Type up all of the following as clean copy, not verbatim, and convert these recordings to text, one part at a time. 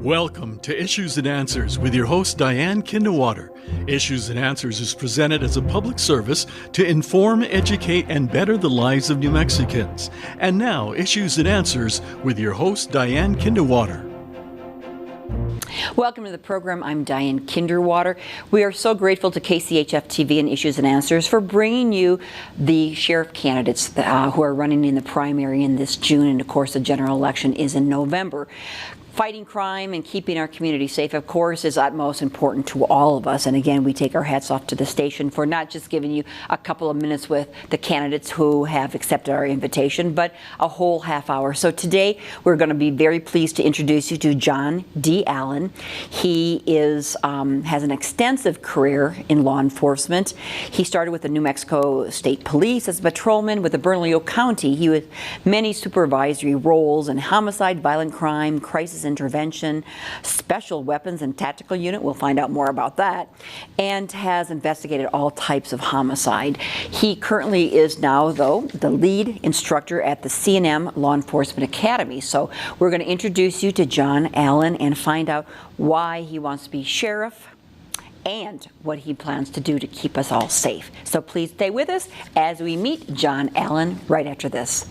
Welcome to Issues and Answers with your host, Diane Kinderwater. Issues and Answers is presented as a public service to inform, educate, and better the lives of New Mexicans. And now, Issues and Answers with your host, Diane Kinderwater. Welcome to the program. I'm Diane Kinderwater. We are so grateful to KCHF TV and Issues and Answers for bringing you the sheriff candidates who are running in the primary in this June, and of course the general election is in November. Fighting crime and keeping our community safe, of course, is utmost important to all of us. And again, we take our hats off to the station for not just giving you a couple of minutes with the candidates who have accepted our invitation, but a whole half hour. So today, we're going to be very pleased to introduce you to John D. Allen. He has an extensive career in law enforcement. He started with the New Mexico State Police as a patrolman with the Bernalillo County. He had many supervisory roles in homicide, violent crime, crisis intervention, special weapons and tactical unit. We'll find out more about that. And has investigated all types of homicide. He currently is now, though, the lead instructor at the C&M Law Enforcement Academy. So we're going to introduce you to John Allen and find out why he wants to be sheriff and what he plans to do to keep us all safe. So please stay with us as we meet John Allen right after this.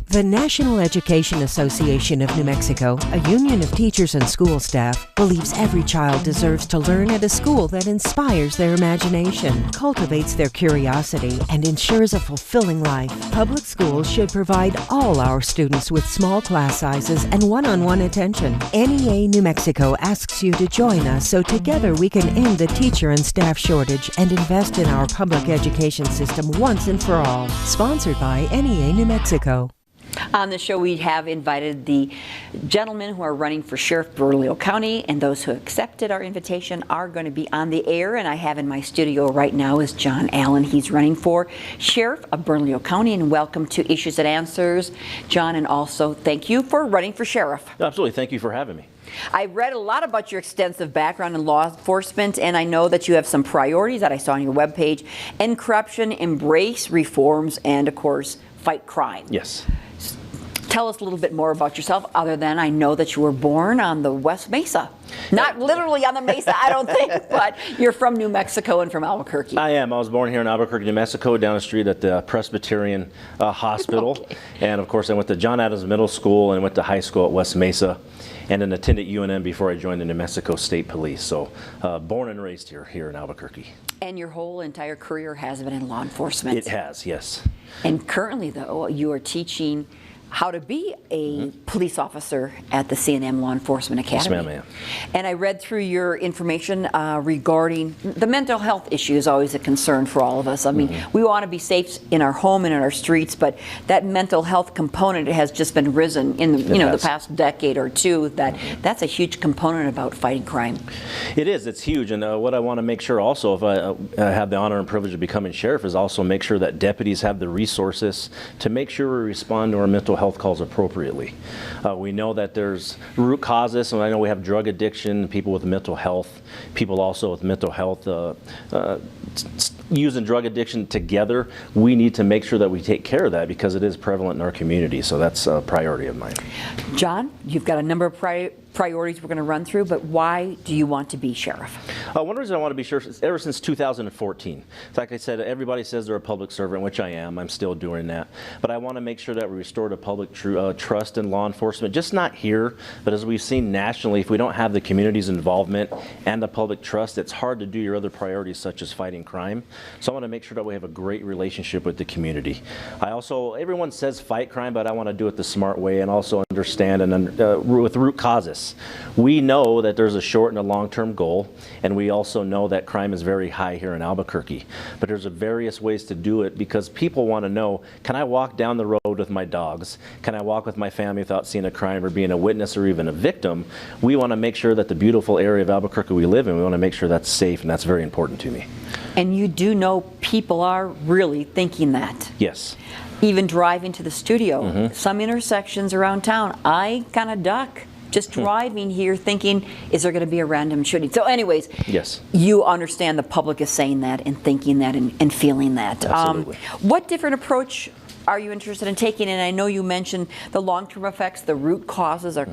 The National Education Association of New Mexico, a union of teachers and school staff, believes every child deserves to learn at a school that inspires their imagination, cultivates their curiosity, and ensures a fulfilling life. Public schools should provide all our students with small class sizes and one-on-one attention. NEA New Mexico asks you to join us so together we can end the teacher and staff shortage and invest in our public education system once and for all. Sponsored by NEA New Mexico. On the show, we have invited the gentlemen who are running for Sheriff Bernalillo County, and those who accepted our invitation are going to be on the air. And I have in my studio right now is John Allen. He's running for Sheriff of Bernalillo County, and welcome to Issues and Answers, John, and also thank you for running for Sheriff. Absolutely. Thank you for having me. I read a lot about your extensive background in law enforcement, and I know that you have some priorities that I saw on your webpage: end corruption, embrace reforms, and of course, fight crime. Yes. Tell us a little bit more about yourself, other than I know that you were born on the West Mesa. Not literally on the Mesa, I don't think, but you're from New Mexico and from Albuquerque. I am. I was born here in Albuquerque, New Mexico, down the street at the Presbyterian Hospital. Okay. And of course, I went to John Adams Middle School and went to high school at West Mesa, and then attended UNM before I joined the New Mexico State Police. So born and raised here in Albuquerque. And your whole entire career has been in law enforcement. It has, yes. And currently, though, you are teaching how to be a police officer at the C&M Law Enforcement Academy. Yes, ma'am. And I read through your information regarding the mental health issue is always a concern for all of us. I mean, we want to be safe in our home and in our streets, but that mental health component has just been risen in the past decade or two. That's a huge component about fighting crime. It is. It's huge. And what I want to make sure also, if I have the honor and privilege of becoming sheriff, is also make sure that deputies have the resources to make sure we respond to our mental health calls appropriately. We know that there's root causes, and I know we have drug addiction, people with mental health, people also with mental health use and drug addiction together. We need to make sure that we take care of that because it is prevalent in our community, so that's a priority of mine. John, you've got a number of priorities we're going to run through, but why do you want to be sheriff? One reason I want to be sheriff is ever since 2014. Like I said, everybody says they're a public servant, which I am. I'm still doing that. But I want to make sure that we restore the public trust in law enforcement, just not here, but as we've seen nationally, if we don't have the community's involvement and the public trust, it's hard to do your other priorities such as fighting crime. So I want to make sure that we have a great relationship with the community. Everyone says fight crime, but I want to do it the smart way and also understand and with root causes. We know that there's a short and a long-term goal, and we also know that crime is very high here in Albuquerque. But there's various ways to do it because people want to know, can I walk down the road with my dogs? Can I walk with my family without seeing a crime or being a witness or even a victim? We want to make sure that the beautiful area of Albuquerque we live in, we want to make sure that's safe, and that's very important to me. And you do know people are really thinking that. Yes. Even driving to the studio, some intersections around town, I kind of duck. Just driving here thinking, is there going to be a random shooting? So anyways, yes, you understand the public is saying that and thinking that and feeling that. Absolutely. What different approach are you interested in taking? And I know you mentioned the long-term effects, the root causes are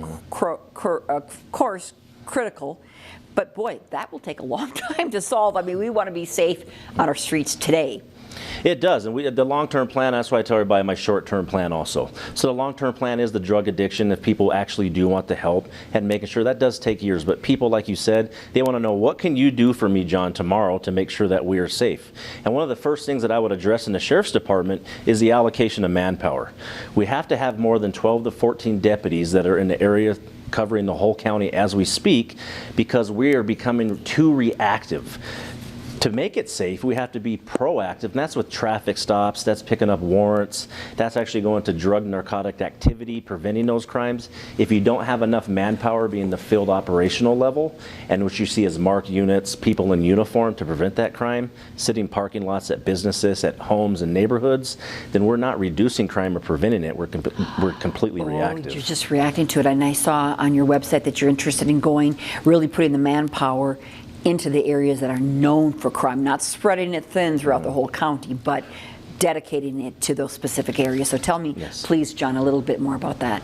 of course critical, but boy, that will take a long time to solve. I mean, we want to be safe on our streets today. It does, and the long-term plan, that's why I tell everybody my short-term plan also. So the long-term plan is the drug addiction, if people actually do want the help, and making sure that does take years. But people, like you said, they want to know, what can you do for me, John, tomorrow to make sure that we are safe? And one of the first things that I would address in the Sheriff's Department is the allocation of manpower. We have to have more than 12 to 14 deputies that are in the area covering the whole county as we speak, because we are becoming too reactive. To make it safe, we have to be proactive, and that's with traffic stops, that's picking up warrants, that's actually going to drug narcotic activity, preventing those crimes. If you don't have enough manpower being the field operational level, and what you see as marked units, people in uniform to prevent that crime, sitting parking lots at businesses, at homes and neighborhoods, then we're not reducing crime or preventing it, we're completely reactive. You're just reacting to it, and I saw on your website that you're interested in going, really putting the manpower into the areas that are known for crime, not spreading it thin throughout the whole county, but dedicating it to those specific areas. So tell me, please, John, a little bit more about that.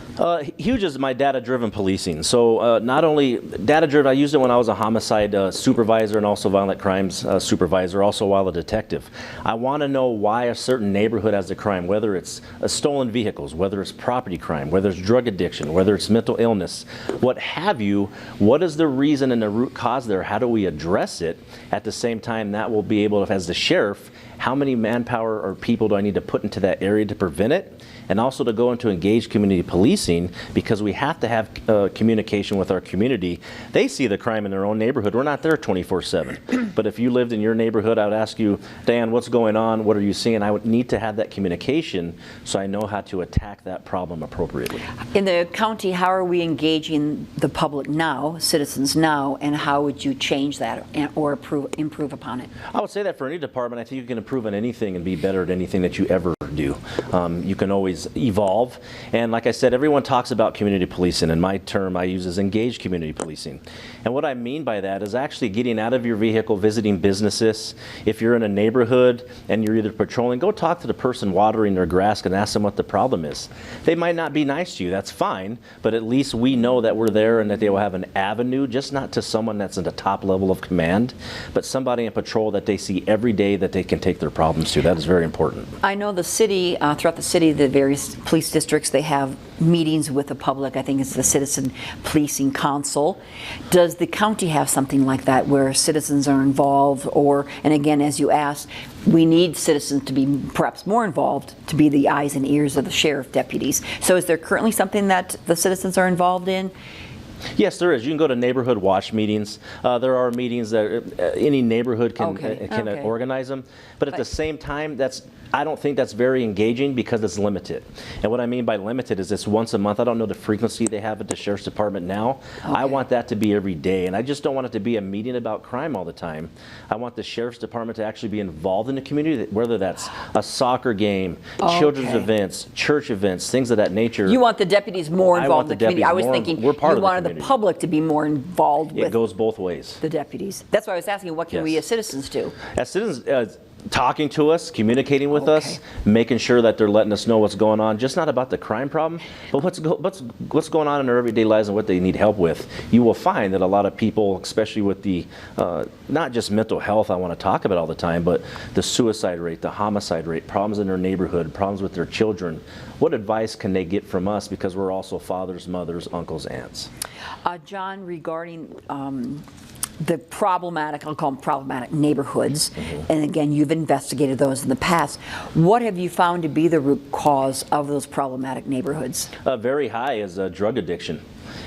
Huge is my data-driven policing. So not only data-driven, I used it when I was a homicide supervisor and also violent crimes supervisor, also while a detective. I want to know why a certain neighborhood has a crime, whether it's stolen vehicles, whether it's property crime, whether it's drug addiction, whether it's mental illness, what have you. What is the reason and the root cause there? How do we address it? At the same time, that will be able to, as the sheriff, how many manpower or people do I need to put into that area to prevent it? And also to go into engaged community policing, because we have to have communication with our community. They see the crime in their own neighborhood. We're not there 24/7. But if you lived in your neighborhood, I would ask you, Dan, what's going on? What are you seeing? I would need to have that communication so I know how to attack that problem appropriately. In the county, how are we engaging the public now, citizens now, and how would you change that or improve upon it? I would say that for any department, I think you can improve on anything and be better at anything that you ever do. You can always evolve, and like I said, everyone talks about community policing, and my term I use is engaged community policing. And what I mean by that is actually getting out of your vehicle, visiting businesses. If you're in a neighborhood and you're either patrolling, go talk to the person watering their grass and ask them what the problem is. They might not be nice to you, that's fine, but at least we know that we're there and that they will have an avenue, just not to someone that's at the top level of command, but somebody in patrol that they see every day that they can take their problems to. That is very important. I know the city, throughout the city, the various police districts, they have meetings with the public. I think it's the Citizen Policing Council. Does the county have something like that where citizens are involved? Or, and again, as you asked, we need citizens to be perhaps more involved, to be the eyes and ears of the sheriff deputies. So is there currently something that the citizens are involved in? Yes, there is. You can go to neighborhood watch meetings. There are meetings that any neighborhood can organize them. But at the same time, I don't think that's very engaging because it's limited. And what I mean by limited is it's once a month. I don't know the frequency they have at the Sheriff's Department now. I want that to be every day. And I just don't want it to be a meeting about crime all the time. I want the Sheriff's Department to actually be involved in the community, whether that's a soccer game, children's events, church events, things of that nature. You want the deputies more involved in the community. I was thinking we're part you of wanted the public to be more involved with it. Goes both ways. The deputies. That's why I was asking, what can we as citizens do? As citizens, talking to us, communicating with us, making sure that they're letting us know what's going on, just not about the crime problem, but what's going on in their everyday lives and what they need help with. You will find that a lot of people, especially with the, not just mental health I want to talk about all the time, but the suicide rate, the homicide rate, problems in their neighborhood, problems with their children. What advice can they get from us, because we're also fathers, mothers, uncles, aunts? John, regarding the problematic, I'll call them problematic neighborhoods, and again, you've investigated those in the past. What have you found to be the root cause of those problematic neighborhoods? Very high is drug addiction.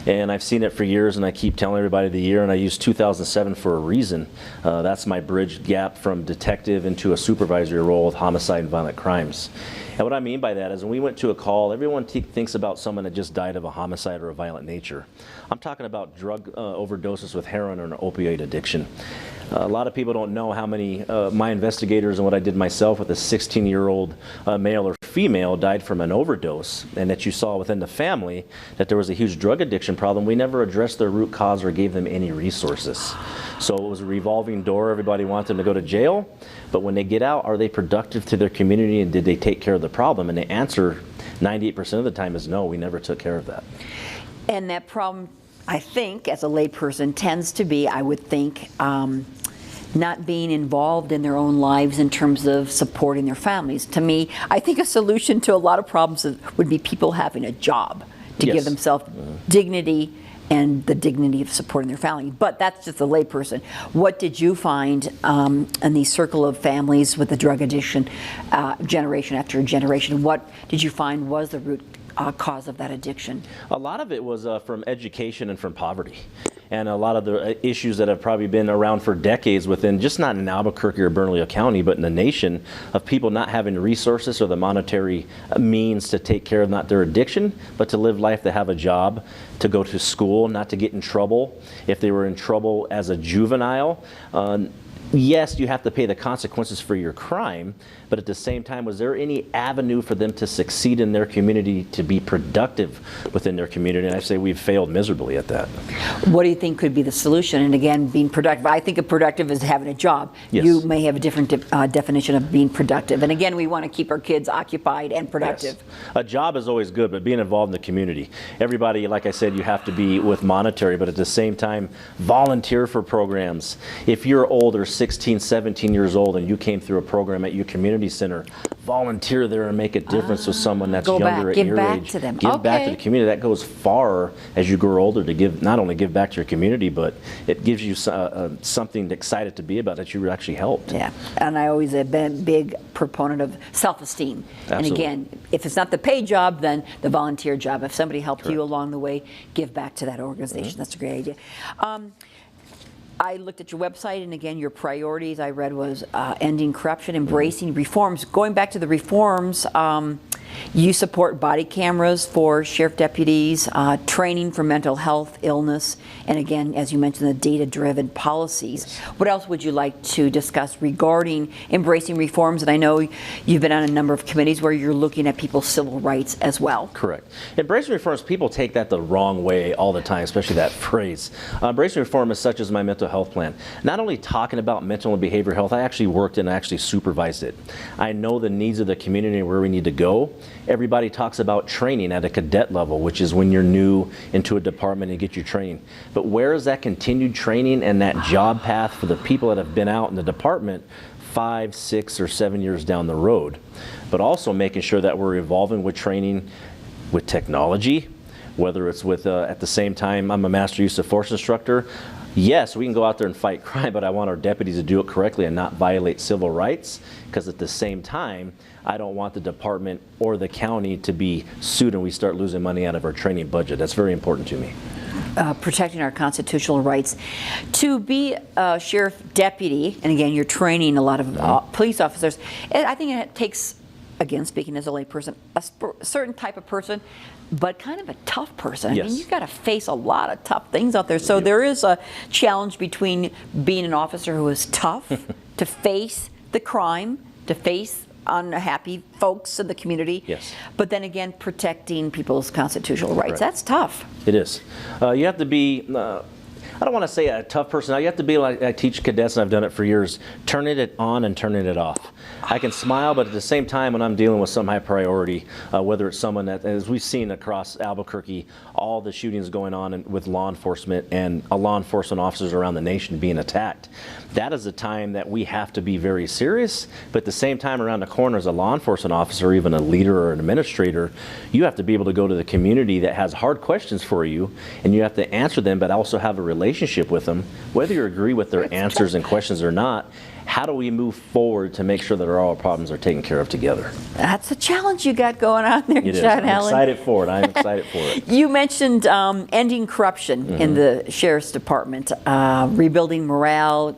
And I've seen it for years, and I keep telling everybody the year, and I use 2007 for a reason. That's my bridge gap from detective into a supervisory role with homicide and violent crimes. And what I mean by that is when we went to a call, everyone thinks about someone that just died of a homicide or a violent nature. I'm talking about drug overdoses with heroin or an opioid addiction. A lot of people don't know how many, my investigators and what I did myself with a 16-year-old male or female died from an overdose, and that you saw within the family that there was a huge drug addiction problem, we never addressed their root cause or gave them any resources. So it was a revolving door. Everybody wanted them to go to jail, but when they get out, are they productive to their community, and did they take care of the problem? And the answer 98% of the time is no, we never took care of that. And that problem, I think, as a layperson, tends to be, I would think, not being involved in their own lives in terms of supporting their families. To me, I think a solution to a lot of problems would be people having a job to give themselves dignity and the dignity of supporting their family. But that's just a layperson. What did you find in the circle of families with the drug addiction, generation after generation? What did you find was the root cause of that addiction? A lot of it was from education and from poverty. And a lot of the issues that have probably been around for decades within, just not in Albuquerque or Bernalillo County, but in the nation, of people not having the resources or the monetary means to take care of not their addiction, but to live life, to have a job, to go to school, not to get in trouble. If they were in trouble as a juvenile, yes, you have to pay the consequences for your crime, but at the same time, was there any avenue for them to succeed in their community, to be productive within their community? And I say we've failed miserably at that. What do you think could be the solution? And again, being productive. I think of productive as having a job. Yes. You may have a different definition of being productive. And again, we want to keep our kids occupied and productive. Yes. A job is always good, but being involved in the community. Everybody, like I said, you have to be with monetary, but at the same time, volunteer for programs. If you're older, 16, 17 years old, and you came through a program at your community center, volunteer there and make a difference with someone that's younger at your age. Give back to them. Give back to the community. That goes far as you grow older, to give, not only give back to your community, but it gives you something excited to be about that you actually helped. Yeah, and I always have been a big proponent of self-esteem. And again, if it's not the paid job, then the volunteer job. If somebody helped you along the way, give back to that organization. That's a great idea. I looked at your website, and again, your priorities I read was ending corruption, embracing reforms. Going back to the reforms, you support body cameras for sheriff deputies, training for mental health, illness, and again, as you mentioned, the data-driven policies. What else would you like to discuss regarding embracing reforms? And I know you've been on a number of committees where you're looking at people's civil rights as well. Correct. Embracing reforms, people take that the wrong way all the time, especially that phrase. Embracing reform is such as my mental health plan. Not only talking about mental and behavioral health, I actually worked and actually supervised it. I know the needs of the community and where we need to go. Everybody talks about training at a cadet level, which is when you're new into a department and get your training. But where is that continued training and that job path for the people that have been out in the department 5, 6, or 7 years down the road? But also making sure that we're evolving with training with technology, whether it's with, at the same time, I'm a master use of force instructor. Yes, we can go out there and fight crime, but I want our deputies to do it correctly and not violate civil rights, because at the same time, I don't want the department or the county to be sued and we start losing money out of our training budget. That's very important to me. Protecting our constitutional rights. To be a sheriff deputy, and again, you're training a lot of police officers, I think it takes, again, speaking as a layperson, a certain type of person, but kind of a tough person. I mean, you've got to face a lot of tough things out there. So there is a challenge between being an officer who is tough to face the crime, to face unhappy folks in the community, but then again, protecting people's constitutional rights. That's tough. It is. You have to be, I don't want to say a tough person. You have to be like, I teach cadets and I've done it for years, turning it on and turning it off. I can smile, but at the same time, when I'm dealing with some high priority, whether it's someone that, as we've seen across Albuquerque, all the shootings going on with law enforcement and law enforcement officers around the nation being attacked, that is a time that we have to be very serious. But at the same time, around the corner, as a law enforcement officer, or even a leader or an administrator, you have to be able to go to the community that has hard questions for you, and you have to answer them, but also have a relationship with them, whether you agree with their answers and questions or not. How do we move forward to make sure that all our problems are taken care of together? That's a challenge you got going on there, It is. John I'm Allen. excited for it. I'm excited for it. You mentioned ending corruption in the Sheriff's Department, rebuilding morale,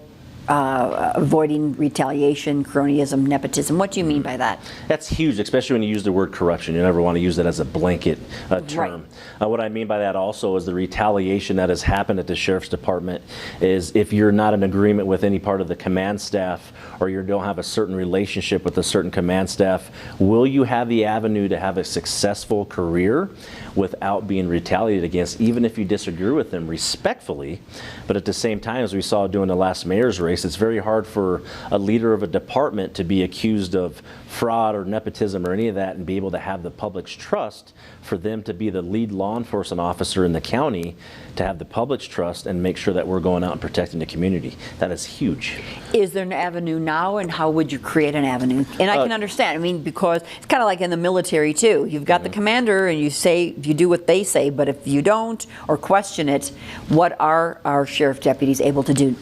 avoiding retaliation, cronyism, nepotism. What do you mean by that? That's huge, especially when you use the word corruption. You never want to use that as a blanket term. Right. What I mean by that also is the retaliation that has happened at the Sheriff's Department is if you're not in agreement with any part of the command staff, or you don't have a certain relationship with a certain command staff, will you have the avenue to have a successful career without being retaliated against, even if you disagree with them respectfully? But at the same time, as we saw during the last mayor's race, it's very hard for a leader of a department to be accused of fraud or nepotism or any of that and be able to have the public's trust for them to be the lead law enforcement officer in the county, to have the public's trust and make sure that we're going out and protecting the community. That is huge. Is there an avenue now, and how would you create an avenue? And I can understand, I mean, because it's kind of like in the military too. You've got the commander and you do what they say, but if you don't or question it, what are our sheriff deputies able to do?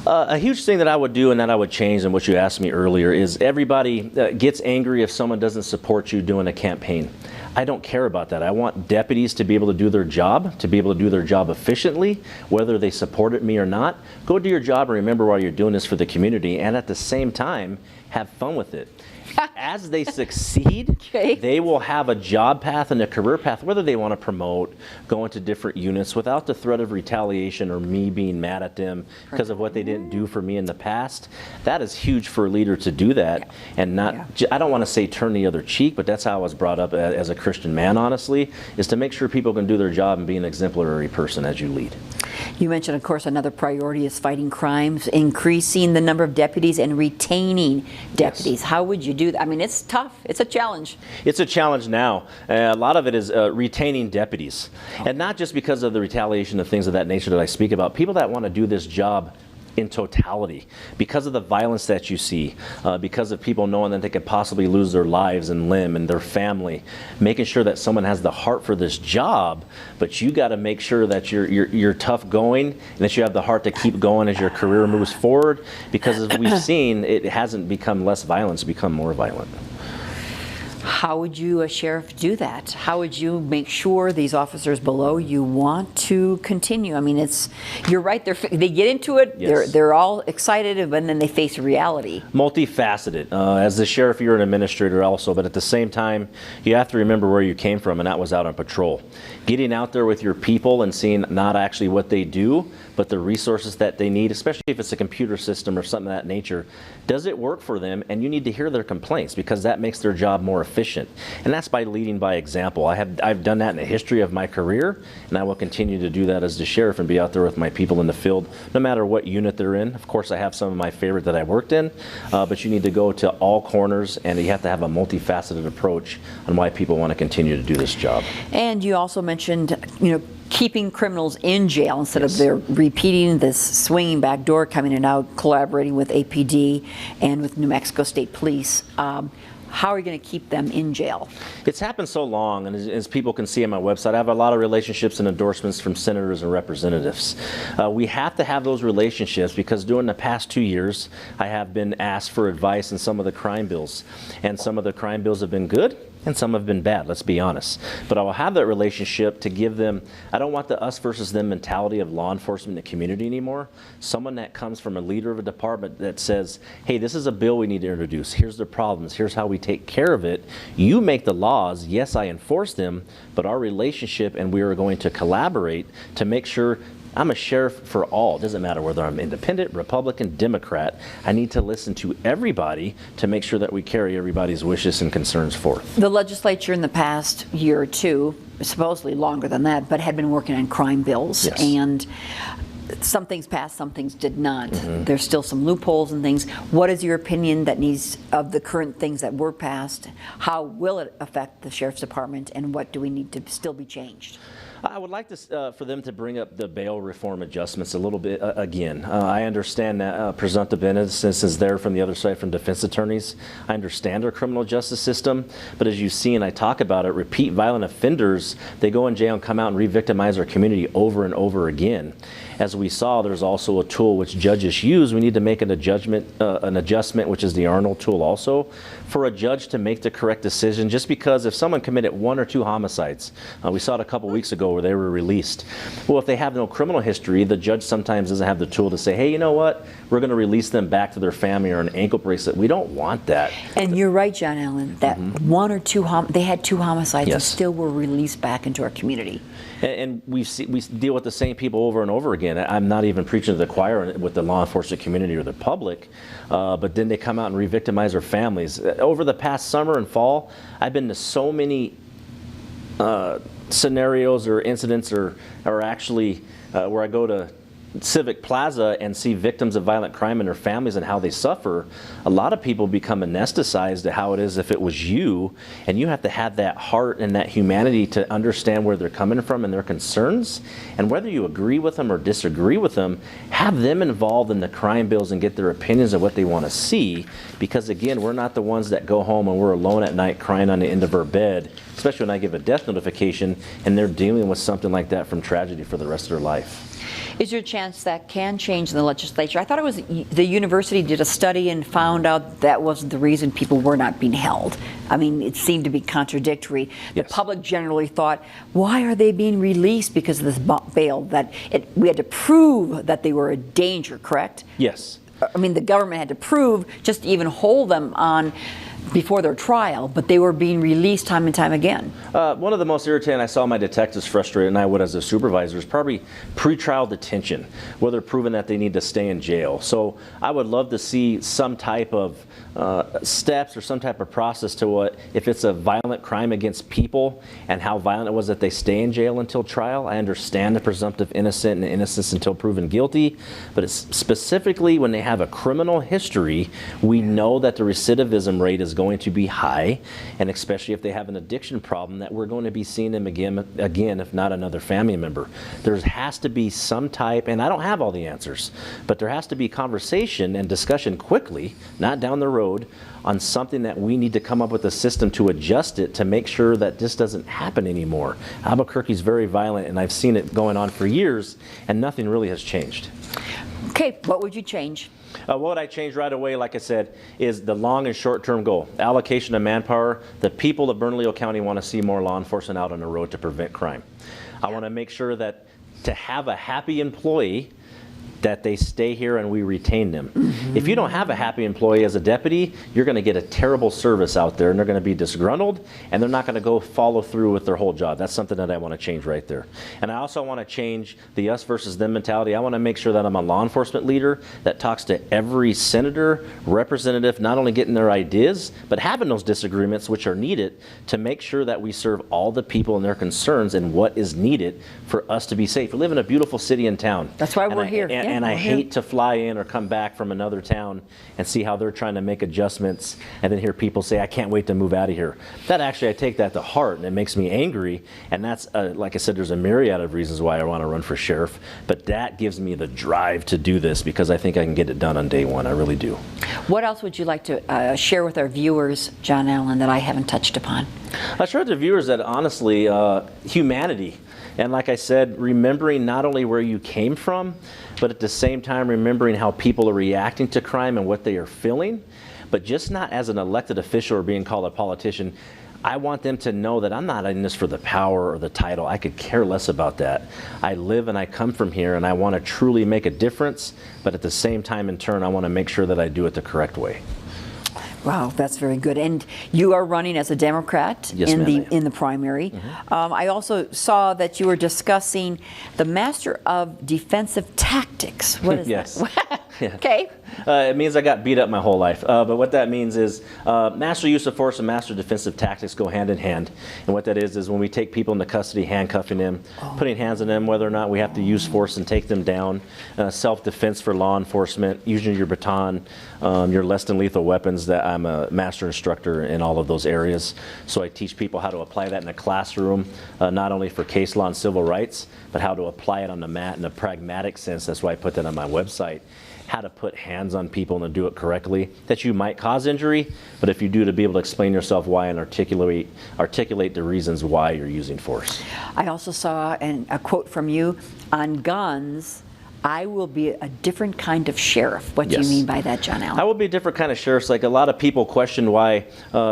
A huge thing that I would do and that I would change, and what you asked me earlier, is everybody gets angry if someone doesn't support you doing a campaign. I don't care about that. I want deputies to be able to do their job, efficiently, whether they supported me or not. Go do your job and remember why you're doing this for the community, and at the same time, have fun with it. As they succeed, they will have a job path and a career path, whether they want to promote, go into different units without the threat of retaliation or me being mad at them because of what they didn't do for me in the past. That is huge for a leader to do that, and not, I don't want to say turn the other cheek, but that's how I was brought up as a Christian man, honestly, is to make sure people can do their job and be an exemplary person as you lead. You mentioned, of course, another priority is fighting crimes, increasing the number of deputies and retaining deputies. Yes. How would you do that? I mean, it's tough. It's a challenge. It's a challenge now. A lot of it is retaining deputies. Okay. And not just because of the retaliation of things of that nature that I speak about. People that want to do this job in totality, because of the violence that you see, because of people knowing that they could possibly lose their lives and limb and their family, making sure that someone has the heart for this job, but you got to make sure that you're tough going and that you have the heart to keep going as your career moves forward, because as we've seen, it hasn't become less violent, it's become more violent. How would you, as sheriff, do that? How would you make sure these officers below you want to continue? I mean, you're right, they get into it, yes. They're all excited, and then they face reality. Multifaceted. As the sheriff, you're an administrator also, but at the same time, you have to remember where you came from, and that was out on patrol. Getting out there with your people and seeing not actually what they do, but the resources that they need, especially if it's a computer system or something of that nature, does it work for them? And you need to hear their complaints, because that makes their job more efficient. And that's by leading by example. I've done that in the history of my career, and I will continue to do that as the sheriff and be out there with my people in the field, no matter what unit they're in. Of course, I have some of my favorite that I worked in, but you need to go to all corners, and you have to have a multifaceted approach on why people want to continue to do this job. And you also mentioned, keeping criminals in jail instead of they're repeating this swinging back door, coming in and out, collaborating with APD and with New Mexico State Police. How are you going to keep them in jail? It's happened so long, and as people can see on my website, I have a lot of relationships and endorsements from senators and representatives. We have to have those relationships, because during the past 2 years, I have been asked for advice on some of the crime bills. And some of the crime bills have been good, and some have been bad, let's be honest. But I will have that relationship to give them, I don't want the us versus them mentality of law enforcement in the community anymore. Someone that comes from a leader of a department that says, hey, this is a bill we need to introduce. Here's the problems. Here's how we take care of it. You make the laws. Yes, I enforce them, but our relationship, and we are going to collaborate to make sure I'm a sheriff for all. It doesn't matter whether I'm independent, Republican, Democrat. I need to listen to everybody to make sure that we carry everybody's wishes and concerns forth. The legislature in the past year or two, supposedly longer than that, but had been working on crime bills. Yes. And some things passed, some things did not. There's still some loopholes and things. What is your opinion of the current things that were passed? How will it affect the Sheriff's Department, and what do we need to still be changed? I would like for them to bring up the bail reform adjustments a little bit again. I understand that presumptive innocence is there from the other side, from defense attorneys. I understand our criminal justice system, but as you see, and I talk about it, repeat violent offenders, they go in jail and come out and re-victimize our community over and over again. as we saw, there's also a tool which judges use. We need to make an adjustment, which is the Arnold tool also, for a judge to make the correct decision. Just because if someone committed 1 or 2 homicides, we saw it a couple weeks ago where they were released. Well, if they have no criminal history, the judge sometimes doesn't have the tool to say, hey, you know what, we're going to release them back to their family or an ankle bracelet. We don't want that. And you're right, John Allen, that 1 or 2, they had 2 homicides and Yes. still were released back into our community. And we deal with the same people over and over again. I'm not even preaching to the choir with the law enforcement community or the public, but then they come out and re-victimize their families. Over the past summer and fall, I've been to so many scenarios or incidents or actually where I go to Civic Plaza and see victims of violent crime and their families and how they suffer. A lot of people become anesthetized to how it is if it was you, and you have to have that heart and that humanity to understand where they're coming from and their concerns, and whether you agree with them or disagree with them, have them involved in the crime bills and get their opinions of what they want to see, because again, we're not the ones that go home and we're alone at night crying on the end of our bed, especially when I give a death notification and they're dealing with something like that from tragedy for the rest of their life. Is there a chance that can change in the legislature? I thought it was the university did a study and found out that wasn't the reason people were not being held. I mean, it seemed to be contradictory. The Yes. public generally thought, why are they being released because of this bail? That we had to prove that they were a danger, correct? Yes. I mean, the government had to prove just to even hold them on before their trial, but they were being released time and time again. One of the most irritating, I saw my detectives frustrated, and I would as a supervisor, is probably pretrial detention, where they're proven that they need to stay in jail. So I would love to see some type of steps or some type of process to what, if it's a violent crime against people and how violent it was that they stay in jail until trial. I understand the presumptive innocent and innocence until proven guilty, but it's specifically when they have a criminal history, we know that the recidivism rate is going to be high, and especially if they have an addiction problem, that we're going to be seeing them again, if not another family member. There has to be some type, and I don't have all the answers, but there has to be conversation and discussion quickly, not down the road, on something that we need to come up with a system to adjust it to make sure that this doesn't happen anymore. Albuquerque's very violent, and I've seen it going on for years, and nothing really has changed. Okay, what would you change? What would I change right away, like I said, is the long and short-term goal. Allocation of manpower. The people of Bernalillo County want to see more law enforcement out on the road to prevent crime. I want to make sure that to have a happy employee, that they stay here and we retain them. If you don't have a happy employee as a deputy, you're going to get a terrible service out there, and they're going to be disgruntled, and they're not going to go follow through with their whole job. That's something that I want to change right there. And I also want to change the us versus them mentality. I want to make sure that I'm a law enforcement leader that talks to every senator, representative, not only getting their ideas, but having those disagreements which are needed to make sure that we serve all the people and their concerns and what is needed for us to be safe. We live in a beautiful city and town. That's why we're here. And I hate to fly in or come back from another town and see how they're trying to make adjustments and then hear people say, I can't wait to move out of here. That actually, I take that to heart, and it makes me angry. And that's, like I said, there's a myriad of reasons why I want to run for sheriff, but that gives me the drive to do this because I think I can get it done on day one. I really do. What else would you like to share with our viewers, John Allen, that I haven't touched upon? I share with the viewers that honestly, humanity. And like I said, remembering not only where you came from, but at the same time remembering how people are reacting to crime and what they are feeling, but just not as an elected official or being called a politician. I want them to know that I'm not in this for the power or the title. I could care less about that. I live and I come from here, and I want to truly make a difference, but at the same time, in turn, I want to make sure that I do it the correct way. Wow, that's very good. And you are running as a Democrat Yes, in ma'am. the primary. I also saw that you were discussing the Master of Defensive Tactics. What is Yes. that? Yeah. Okay. It means I got beat up my whole life. But what that means is master use of force and master defensive tactics go hand in hand. And what that is when we take people into custody, handcuffing them, putting hands on them, whether or not we have to use force and take them down, self-defense for law enforcement, using your baton, your less than lethal weapons. That I'm a master instructor in all of those areas. So I teach people how to apply that in a classroom, not only for case law and civil rights, but how to apply it on the mat in a pragmatic sense. That's why I put that on my website. How to put hands on people and to do it correctly, that you might cause injury, but if you do, to be able to explain yourself why and articulate the reasons why you're using force. I also saw a quote from you on guns. I will be a different kind of sheriff. What do Yes. you mean by that, John Allen? I will be a different kind of sheriff. Like a lot of people question why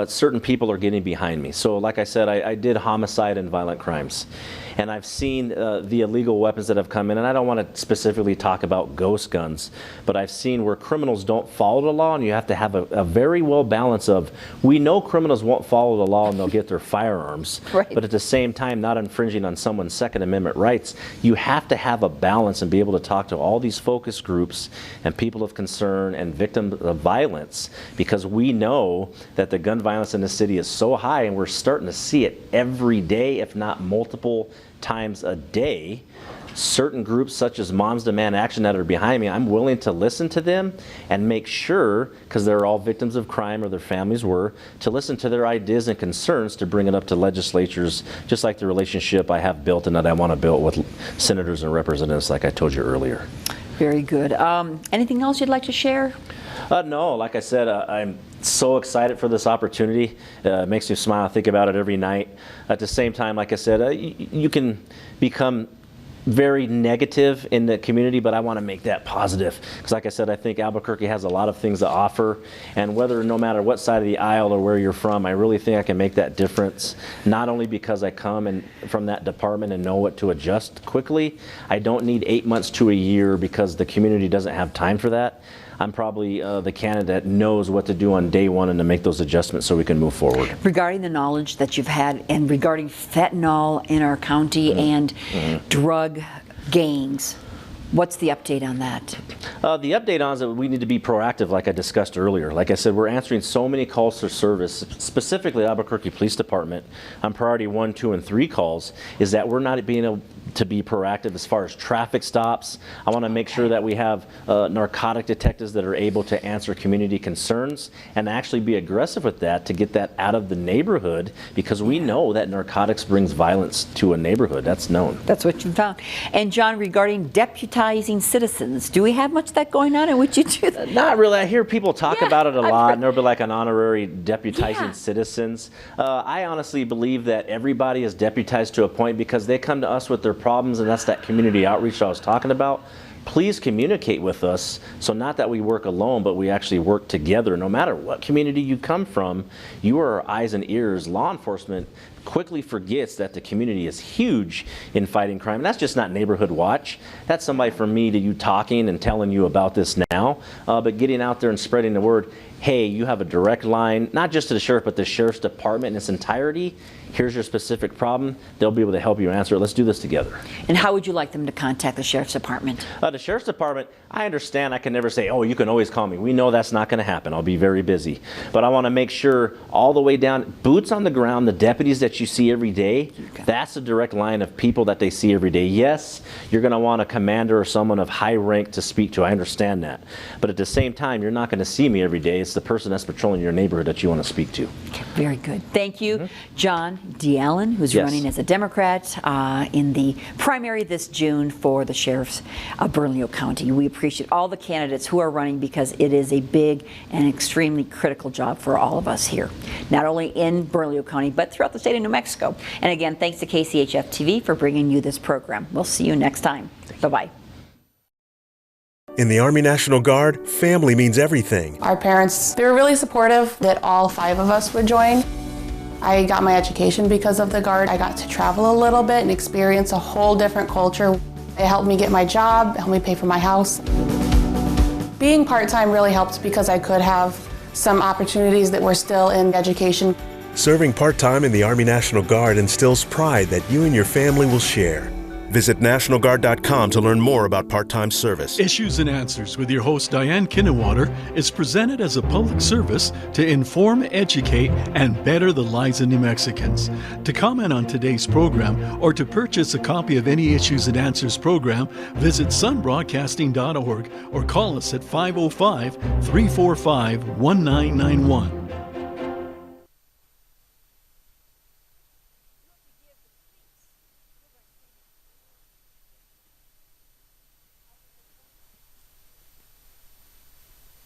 certain people are getting behind me. So like I said, I did homicide and violent crimes. And I've seen the illegal weapons that have come in, and I don't want to specifically talk about ghost guns, but I've seen where criminals don't follow the law, and you have to have a very well balance of, we know criminals won't follow the law and they'll get their firearms, Right. but at the same time not infringing on someone's Second Amendment rights. You have to have a balance and be able to talk to all these focus groups and people of concern and victims of violence, because we know that the gun violence in the city is so high, and we're starting to see it every day, if not multiple times a day. Certain groups such as Moms Demand Action that are behind me, I'm willing to listen to them and make sure, because they're all victims of crime or their families were, to listen to their ideas and concerns to bring it up to legislatures, just like the relationship I have built and that I want to build with senators and representatives like I told you earlier. Very good. Anything else you'd like to share? No, like I said, I'm so excited for this opportunity. It makes me smile. I think about it every night. At the same time, like I said, you can become very negative in the community, but I want to make that positive. Because like I said, I think Albuquerque has a lot of things to offer, and no matter what side of the aisle or where you're from, I really think I can make that difference, not only because I come from that department and know what to adjust quickly. I don't need 8 months to a year because the community doesn't have time for that. I'm probably the candidate that knows what to do on day one and to make those adjustments so we can move forward. Regarding the knowledge that you've had and regarding fentanyl in our county and drug gangs, what's the update on that? The update on is that we need to be proactive, like I discussed earlier. Like I said, we're answering so many calls for service, specifically Albuquerque Police Department on priority 1, 2, and 3 calls, is that we're not being able to be proactive as far as traffic stops. I want to make sure that we have narcotic detectives that are able to answer community concerns and actually be aggressive with that to get that out of the neighborhood, because we know that narcotics brings violence to a neighborhood. That's known. That's what you found. And John, regarding deputizing citizens, do we have much of that going on, and would you do that? Not really. I hear people talk Yeah, about it a I've lot, heard- and there'll be like an honorary deputizing Yeah. citizens. I honestly believe that everybody is deputized to a point because they come to us with their problems, and that's that community outreach I was talking about. Please communicate with us, so not that we work alone, but we actually work together. No matter what community you come from, you are our eyes and ears. Law enforcement quickly forgets that the community is huge in fighting crime. And that's just not neighborhood watch. That's somebody from me to you talking and telling you about this now, but getting out there and spreading the word. Hey, you have a direct line, not just to the sheriff, but the sheriff's department in its entirety. Here's your specific problem. They'll be able to help you answer it. Let's do this together. And how would you like them to contact the Sheriff's Department? The Sheriff's Department, I understand I can never say, oh, you can always call me. We know that's not going to happen. I'll be very busy. But I want to make sure all the way down, boots on the ground, the deputies that you see every day, that's a direct line of people that they see every day. Yes, you're going to want a commander or someone of high rank to speak to. I understand that. But at the same time, you're not going to see me every day. It's the person that's patrolling your neighborhood that you want to speak to. Okay, very good. Thank you, John D. Allen, who's Yes. running as a Democrat in the primary this June for the Sheriff's of Bernalillo County. We appreciate all the candidates who are running because it is a big and extremely critical job for all of us here, not only in Bernalillo County, but throughout the state of New Mexico. And again, thanks to KCHF TV for bringing you this program. We'll see you next time. Bye-bye. In the Army National Guard, family means everything. Our parents, they were really supportive that all 5 of us would join. I got my education because of the Guard. I got to travel a little bit and experience a whole different culture. It helped me get my job, it helped me pay for my house. Being part-time really helped because I could have some opportunities that were still in education. Serving part-time in the Army National Guard instills pride that you and your family will share. Visit NationalGuard.com to learn more about part-time service. Issues and Answers with your host Diane Kinnewater is presented as a public service to inform, educate, and better the lives of New Mexicans. To comment on today's program or to purchase a copy of any Issues and Answers program, visit sunbroadcasting.org or call us at 505-345-1991.